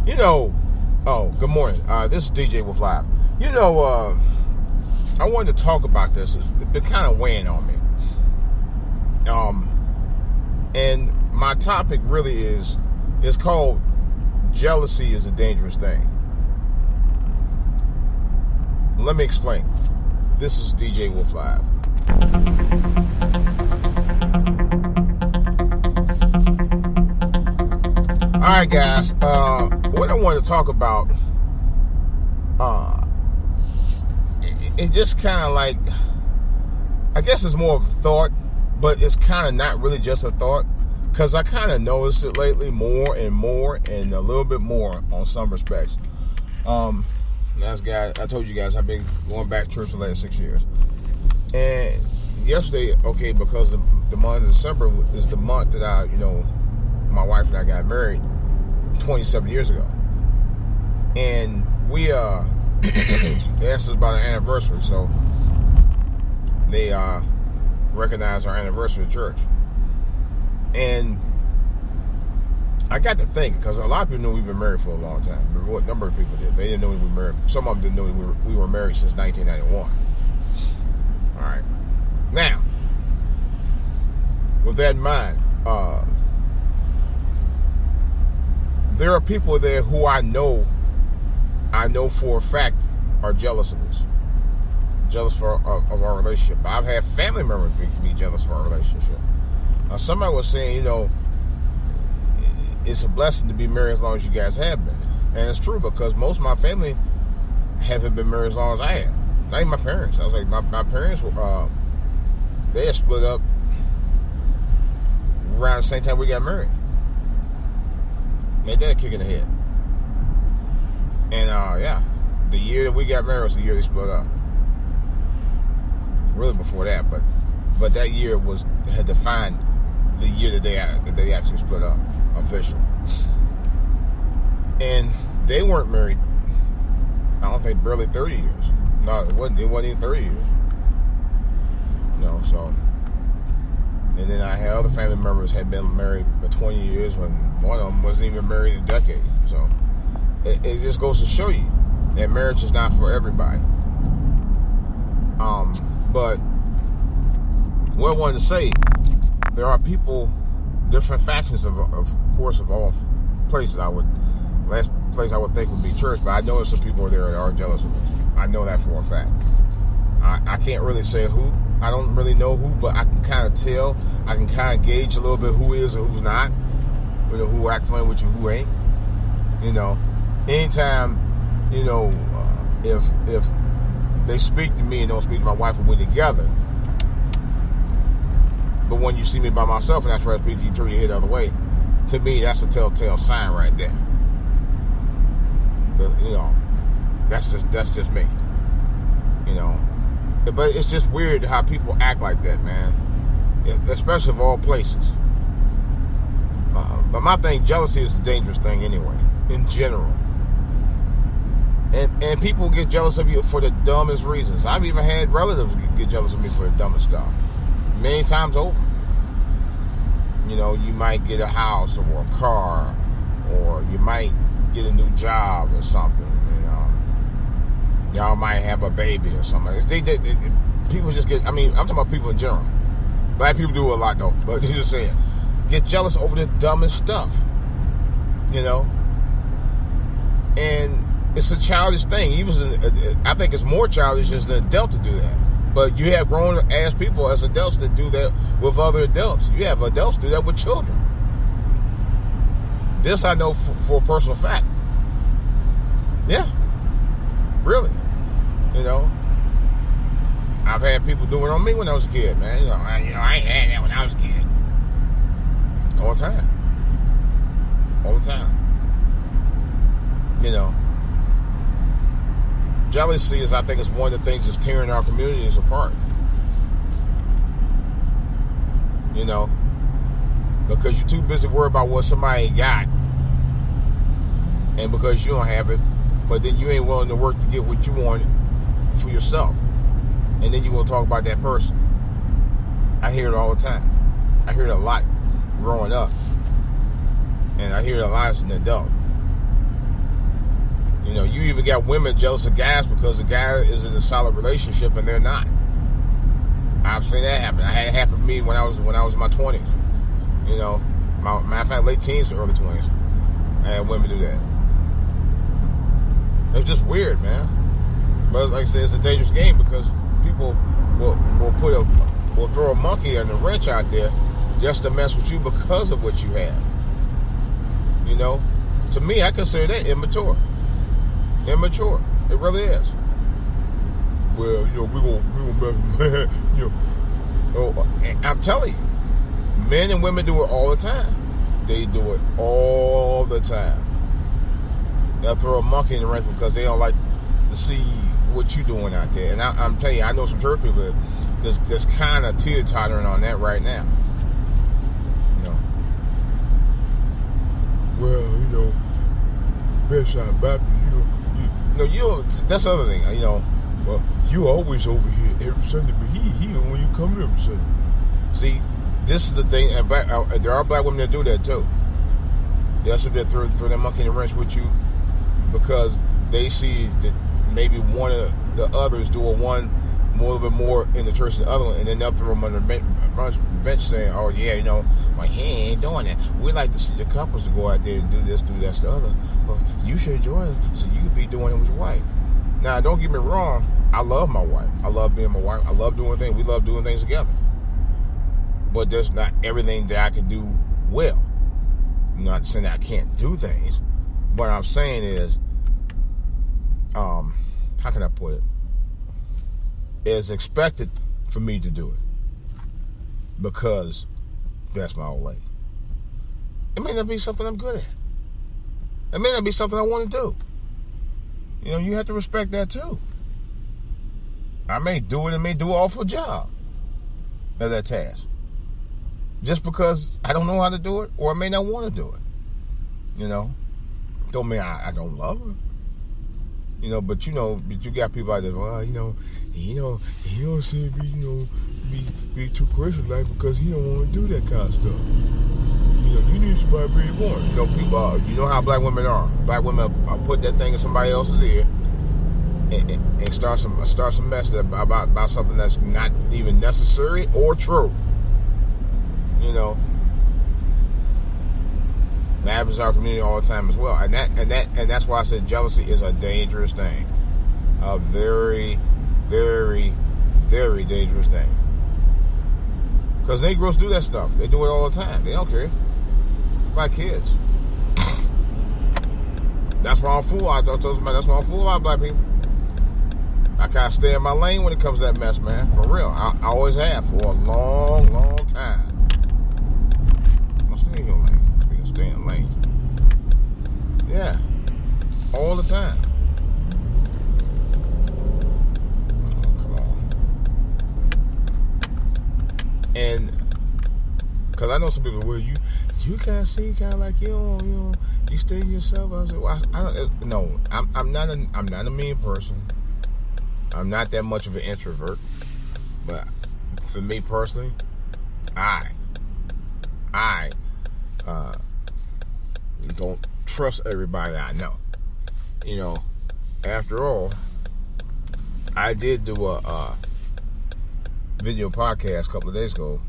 You know, oh, good morning. This is DJ with Live. You know, I wanted to talk about this. It's been kind of weighing on me. And my topic really it's called Jealousy is a Dangerous Thing. Let me explain. This is DJ Wolf Live. All right, guys. What I want to talk about, it just kind of like, I guess it's more of a thought, but it's kind of not really just a thought, because I kind of noticed it lately more and more and a little bit more on some respects. Last guy, I told you guys I've been going back to church for the last 6 years. And yesterday, okay, because the month of December is the month that my wife and I got married 27 years ago. And we, they asked us about our anniversary, so they recognized our anniversary at church. And I got to think, because a lot of people knew we've been married for a long time. A number of people did. They didn't know we were married. Some of them didn't know we were married since 1991. All right. Now, with that in mind, there are people there who I know for a fact are jealous of us. Jealous of our relationship. I've had family members be jealous of our relationship. Somebody was saying, it's a blessing to be married as long as you guys have been. And it's true, because most of my family haven't been married as long as I have. Not even my parents. I was like, my parents were, they had split up around the same time we got married. Made that a kick in the head. And, the year that we got married was the year they split up. Really before that, but that year had defined the year that they actually split up officially. And they weren't married, I don't think, barely 30 years. No, it wasn't even 30 years. So. And then I had other family members had been married for 20 years when one of them wasn't even married a decade. So it just goes to show you that marriage is not for everybody. But what I wanted to say, there are people, different factions of course, of all places. Last place I would think would be church, but I know there's some people there that are jealous of us. I know that for a fact. I can't really say who. I don't really know who, but I can kind of tell. I can kind of gauge a little bit who is and who's not. Who act funny with you, who ain't. Anytime, if they speak to me and don't speak to my wife and we're together, but when you see me by myself and I try to speak to you, turn your head the other way, to me, that's a telltale sign right there. But, that's just me. But it's just weird how people act like that, man. Especially of all places. But my thing, jealousy is a dangerous thing anyway, in general. And people get jealous of you for the dumbest reasons. I've even had relatives get jealous of me for the dumbest stuff. Many times over. You might get a house or a car, or you might get a new job or something. Y'all might have a baby or something. People just get, I'm talking about people in general. Black people do a lot though, but you're just saying, get jealous over the dumbest stuff. And it's a childish thing. I think it's more childish as an adult to do that. But you have grown-ass people as adults that do that with other adults. You have adults do that with children. This I know for a personal fact. Yeah. Really. I've had people do it on me when I was a kid, man. I ain't had that when I was a kid. All the time. Jealousy is, I think, is one of the things that's tearing our communities apart. Because you're too busy worried about what somebody got, and because you don't have it, but then you ain't willing to work to get what you want for yourself, and then you want to talk about that person. I hear it all the time. I hear it a lot growing up, and I hear it a lot as an adult. You even got women jealous of guys because the guy is in a solid relationship and they're not. I've seen that happen. I had it happen to me when I was in my 20s. Matter of fact, late teens to early 20s. I had women do that. It's just weird, man. But like I said, it's a dangerous game because people will throw a monkey and a wrench out there just to mess with you because of what you have. To me, I consider that immature. Immature. It really is. Well, we gonna I'm telling you, men and women do it all the time. They do it all the time. They'll throw a monkey in the wrench because they don't like to see what you doing out there. And I'm telling you, I know some church people that's kind of teeter-tottering on that right now. Well, Bedside Baptist, that's the other thing, well, you always over here every Sunday, but he here when you come every Sunday. See, this is the thing, and there are black women that do that too. They'll sit there throw that monkey in the wrench with you because they see that maybe one of the others do a little bit more in the church than the other one, and then they'll throw them on the bench saying, oh yeah, well, he ain't doing that. We like to see the couples to go out there and do this, the other. But you should join so you could be doing it with your wife. Now, don't get me wrong. I love my wife. I love being my wife. I love doing things. We love doing things together. But there's not everything that I can do well. Not saying that I can't do things. What I'm saying is, how can I put it? It's expected for me to do it because that's my old lady. It may not be something I'm good at. It may not be something I want to do. You have to respect that too. I may do it and may do an awful job of that task. Just because I don't know how to do it or I may not want to do it. Don't mean I don't love her. But you got people out there, well, he don't seem to be too Christian-like because he don't want to do that kind of stuff. You need somebody to be born. People how black women are. Black women put that thing in somebody else's ear and start some mess about something that's not even necessary or true. That happens in our community all the time as well, and that's why I said jealousy is a dangerous thing, a very, very, very dangerous thing. Because Negroes do that stuff. They do it all the time. They don't care. My kids. That's why I'm fool. I told somebody that's why I'm fool a lot of black people. I kind of stay in my lane when it comes to that mess, man. For real. I always have for a long, long time. I'm stay in your lane. You can stay in the lane. Yeah. All the time. Oh, come on. And because I know some people, well, you kind of seem kind of like you stay to yourself. I said, well, no, I'm not a mean person. I'm not that much of an introvert. But for me personally, I don't trust everybody I know. After all, I did do a video podcast a couple of days ago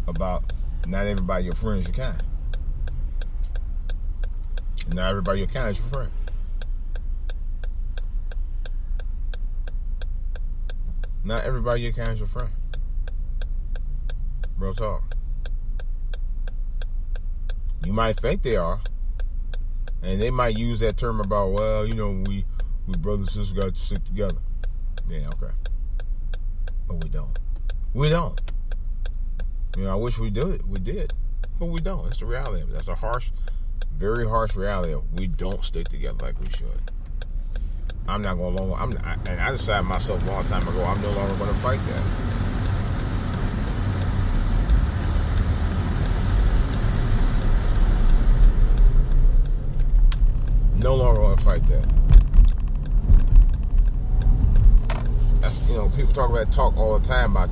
about not everybody your friend is your kind. Not everybody your kind is your friend. Not everybody your kind is your friend. Real talk. You might think they are, and they might use that term about, well, we brothers and sisters got to stick together. Yeah, okay. But we don't. We don't. I wish we did. We did. But we don't. That's the reality of it. That's a harsh, very harsh reality of we don't stick together like we should. I'm not going to and I decided myself a long time ago, I'm no longer going to fight that. No longer going to fight that. People talk all the time about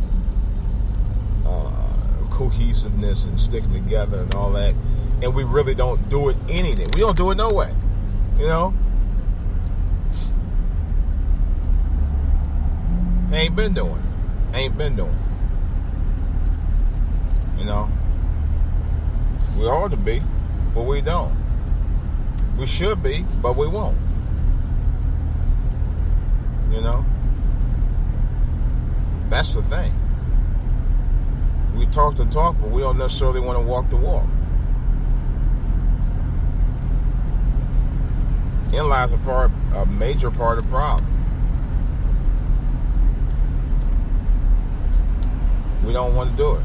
cohesiveness and sticking together and all that, and we really don't do it anything. We don't do it no way. He ain't been doing it. Ain't been doing it. You know? We ought to be, but we don't. We should be, but we won't. You know? That's the thing. We talk the talk, but we don't necessarily want to walk the walk. In lies a major part of the problem. We don't want to do it.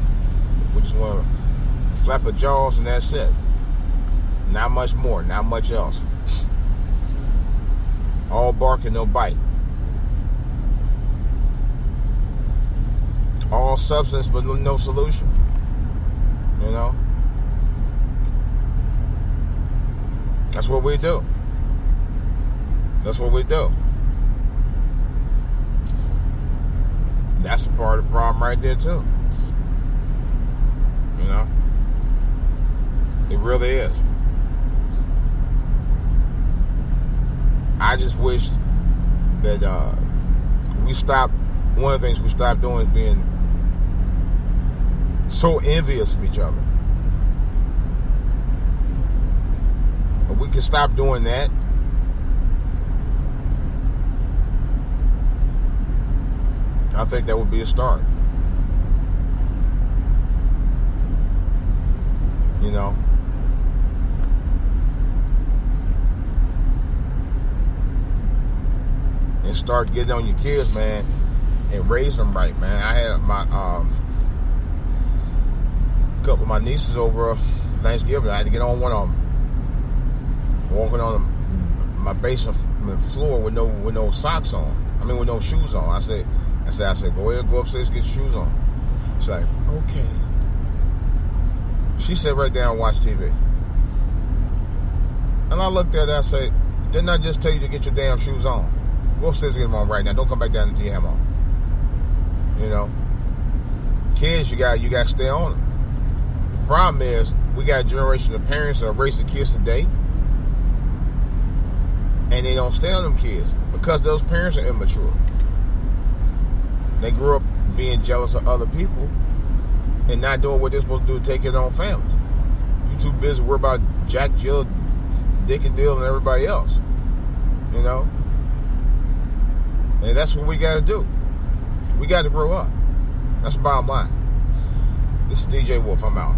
We just want to flap our jaws and that's it. Not much more, not much else. All bark and no bite. All substance but no solution. You know? That's what we do. That's what we do. That's a part of the problem right there too. You know? It really is. I just wish that we stopped. One of the things we stopped doing is being so envious of each other. But we can stop doing that. I think that would be a start. You know? And start getting on your kids, man, and raise them right, man. I had my couple of my nieces over Thanksgiving. I had to get on one of them, walking on my basement floor with no socks on. I mean, with no shoes on. I said, go ahead, go upstairs, get your shoes on. She's like, okay. She sat right down and watched TV. And I looked at her, I said, didn't I just tell you to get your damn shoes on? Go upstairs and get them on right now. Don't come back down until you have them on. You know? Kids, you got to stay on them. The problem is, we got a generation of parents that are raising kids today, and they don't stay on them kids because those parents are immature. They grew up being jealous of other people and not doing what they're supposed to do to take care of their own families. You too busy worry about Jack, Jill, Dick and Dill and everybody else. You know? And that's what we got to do. We got to grow up. That's the bottom line. This is DJ Wolf. I'm out.